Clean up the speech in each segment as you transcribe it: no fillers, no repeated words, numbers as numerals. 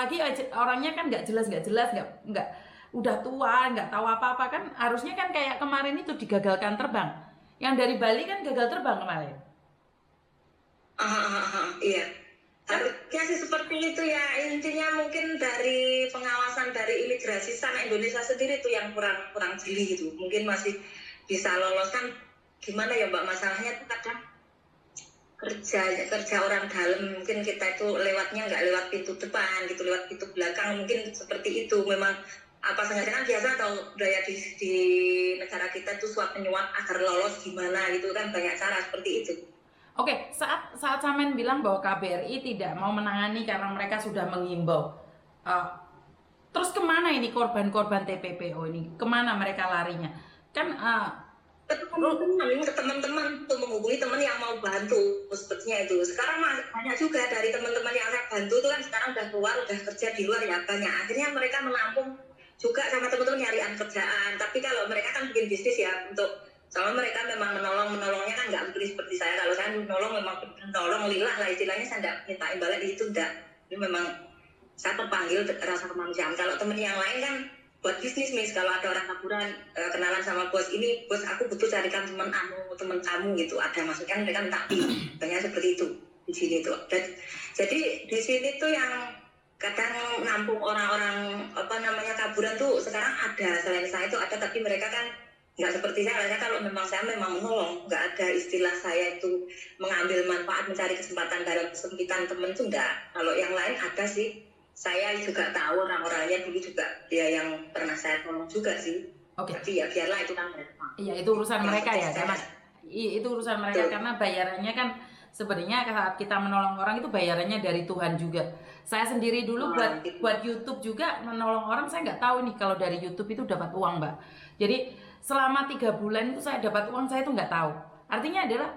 apalagi orangnya kan nggak jelas, nggak udah tua, nggak tahu apa-apa kan, harusnya kan kayak kemarin itu digagalkan terbang. Yang dari Bali kan gagal terbang kemarin. Iya. Kan Harusnya sih seperti itu ya, intinya mungkin dari pengawasan dari imigrasi sana Indonesia sendiri tuh yang kurang jeli gitu. Mungkin masih bisa lolos kan, gimana ya Mbak, masalahnya tuh kadang kerja orang dalam, mungkin kita itu lewatnya nggak lewat pintu depan gitu, lewat pintu belakang, mungkin seperti itu. Memang apa sengaja kan biasa atau budaya di negara kita tuh suap menyuap agar lolos gimana gitu kan, banyak cara seperti itu. Oke, saat Samen bilang bahwa KBRI tidak mau menangani karena mereka sudah mengimbau. Uh, terus kemana ini korban-korban TPPO ini? Kemana mereka larinya? Kan ke teman-teman tuh, menghubungi teman yang mau bantu sepertinya itu. Sekarang banyak juga dari teman-teman yang saya bantu tuh kan sekarang udah keluar, udah kerja di luar ya banyak. Akhirnya mereka menampung juga sama teman-teman nyarian kerjaan. Tapi kalau mereka kan bikin bisnis ya, untuk soalnya mereka memang menolongnya kan nggak seperti saya. Kalau saya menolong memang menolong lillah lah istilahnya, saya nggak minta imbalan itu enggak. Ini memang saya terpanggil rasa kemanusiaan. Kalau temen yang lain kan buat bisnis nih, kalau ada orang kaburan kenalan sama bos, ini bos aku butuh carikan temen kamu gitu, ada maksudnya mereka minta banyak seperti itu di sini tuh. Jadi di sini tuh yang kadang nampung orang-orang kaburan tuh sekarang ada, selain saya itu ada, tapi mereka kan nggak seperti saya. Kalau saya memang menolong, nggak ada istilah saya itu mengambil manfaat, mencari kesempatan dalam kesempitan temen tuh enggak. Kalau yang lain ada sih, saya juga tahu orang-orangnya dulu juga dia yang pernah saya tolong juga sih. Oke. Tapi ya biarlah itu kan. Iya, itu urusan mereka ya, karena itu urusan mereka. Betul. Karena bayarannya kan sebenarnya saat kita menolong orang itu bayarannya dari Tuhan juga. Saya sendiri dulu buat YouTube juga menolong orang, saya nggak tahu nih kalau dari YouTube itu dapat uang, Mbak. Jadi selama 3 bulan itu saya dapat uang, saya itu nggak tahu. Artinya adalah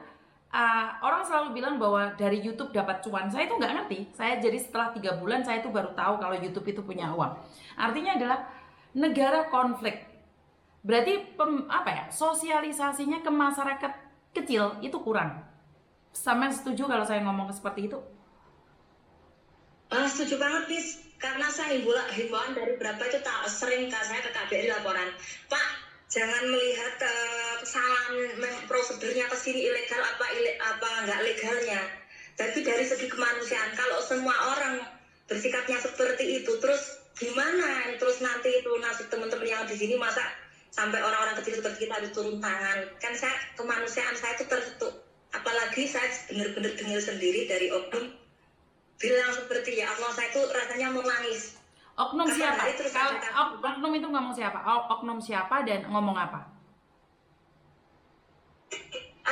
orang selalu bilang bahwa dari YouTube dapat cuan, saya itu nggak ngerti. Saya jadi setelah 3 bulan saya itu baru tahu kalau YouTube itu punya uang. Artinya adalah negara konflik. Berarti sosialisasinya ke masyarakat kecil itu kurang. Sama setuju kalau saya ngomong seperti itu? Setuju banget, Miss. Karena saya himbauan dari berapa itu sering saya ke KBRI laporan, Pak, jangan melihat kesalahan prosedurnya ke sini ilegal apa nggak legalnya. Tapi dari segi kemanusiaan, kalau semua orang bersikapnya seperti itu, terus gimana? Terus nanti itu nasib teman-teman yang di sini, masa sampai orang-orang kecil seperti kita harus turun tangan? Kan kemanusiaan saya itu tertutup. Apalagi saya benar-benar dengar sendiri dari oknum bilang seperti, ya Allah, saya itu rasanya mau nangis. Oknum siapa? Oknum itu ngomong siapa? Oknum siapa dan ngomong apa?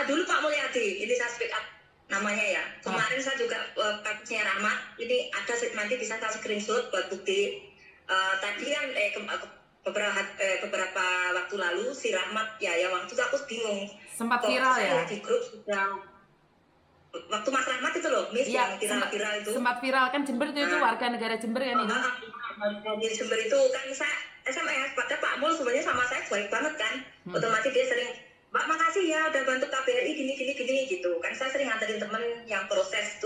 Dulu Pak Mulyadi, ini saya speak up namanya ya. Kemarin saya juga kasusnya Rahmat, ini ada nanti bisa saya screenshot buat bukti. Tadi kan beberapa waktu lalu si Rahmat ya waktu itu aku bingung. Sempat viral ya? Di grup sudah waktu Mas Rahmat itu loh, Miss, yang viral itu. Sempat viral kan, Jember itu warga negara Jember kan itu. Di Jember itu kan saya SMS pada Pak Mul, sebenarnya sama saya baik banget kan. Otomatis dia sering, Mbak makasih ya udah bantu KBRI gini gitu. Kan saya sering nganterin temen yang proses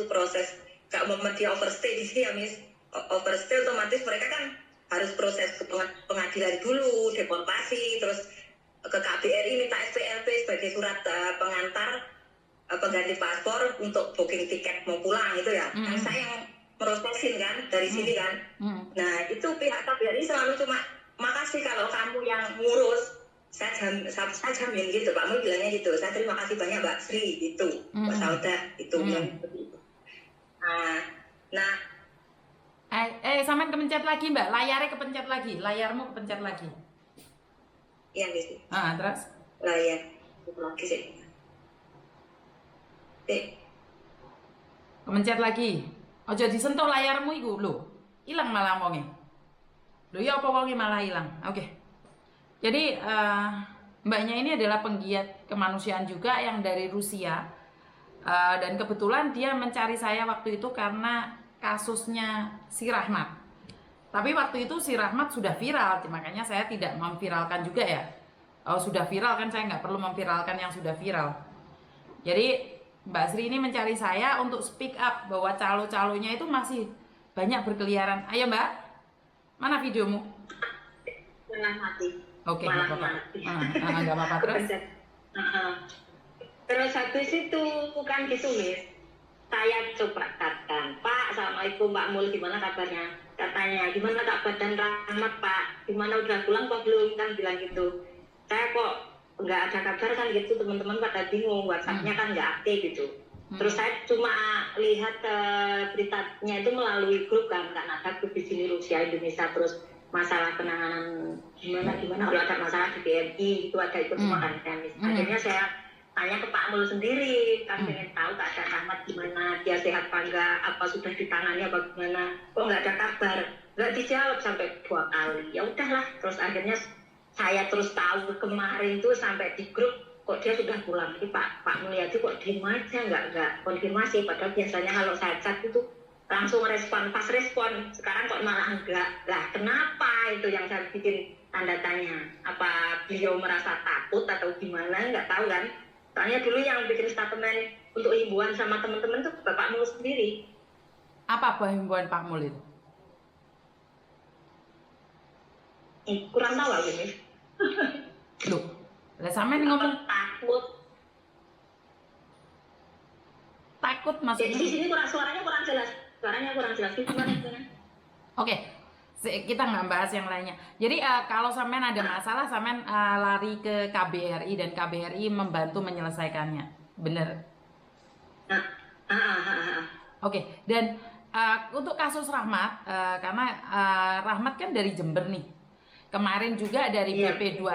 gak mau dia overstay di sini ya, Miss. Overstay otomatis mereka kan harus proses ke pengadilan dulu, deportasi, terus ke KBRI minta SPLP sebagai surat pengantar pengganti paspor untuk booking tiket mau pulang gitu ya. Kan saya yang prosesin kan dari sini kan. Nah itu pihak KBRI selalu cuma makasih kalau kamu yang ngurus, saya jamin gitu. Pak Mul bilangnya gitu, saya terima kasih banyak Mbak Sri gitu, Mbak Sauda itu bilang seperti itu. Nah sampean kepencet lagi Mbak, layarnya kepencet lagi, layarmu kepencet lagi. Iya gitu. Terus? Layar lagi sih. Kemencet lagi. Ojo disentuh layarmu iku lho. Hilang malah wonge. Lho ya apa wonge malah hilang. Oke. Jadi mbaknya ini adalah penggiat kemanusiaan juga yang dari Rusia. Dan kebetulan dia mencari saya waktu itu karena kasusnya si Rahmat. Tapi waktu itu si Rahmat sudah viral, makanya saya tidak memviralkan juga ya. Sudah viral kan, saya nggak perlu memviralkan yang sudah viral. Jadi Mbak Sri ini mencari saya untuk speak up bahwa calo-calonya itu masih banyak berkeliaran. Ayo Mbak, mana videomu? Malah mati. Oke, nggak apa-apa. Mati. Nggak apa-apa terus. Terus habis itu kan gitu Miss, saya coba katakan, Pak, Assalamualaikum Pak Mul, gimana kabarnya? Katanya, gimana kabar dan Rahmat Pak? Gimana udah pulang apa belum? Kan bilang gitu. Saya kok nggak ada kabar kan gitu, teman-teman pada bingung, WhatsApp-nya kan nggak aktif gitu. Terus saya cuma lihat beritanya itu melalui grup kan ada grup di sini Rusia Indonesia, terus masalah penanganan gimana kalau ada masalah di BRI itu ada ikut semua kan. Akhirnya saya tanya ke Pak Mul sendiri, kan pengen tahu keadaan Rahmat gimana, dia sehat apa enggak, apa sudah ditangani apa gimana, kok nggak ada kabar, nggak dijawab sampai 2 kali. Ya udahlah, terus akhirnya saya terus tahu kemarin tuh sampai di grup kok dia sudah pulang. Jadi Pak Mulyadi kok diem aja nggak konfirmasi, padahal biasanya kalau saya chat itu langsung respon, pas respon, sekarang kok malah enggak. Lah kenapa, itu yang saya bikin tanda tanya, apa beliau merasa takut atau gimana, nggak tahu kan. Soalnya dulu yang bikin statement untuk himbauan sama teman-teman tuh Bapak Mul sendiri. Apa himbauan Pak Mul itu? Kurang tahu aku nih. Loh, lah sampean ngomong takut maksudnya? Di sini suaranya kurang jelas. Gimana? Oke, kita nggak bahas yang lainnya. Jadi kalau sampean ada masalah, sampean lari ke KBRI dan KBRI membantu menyelesaikannya, bener? Oke, dan untuk kasus Rahmat, karena Rahmat kan dari Jember nih, kemarin juga dari BP2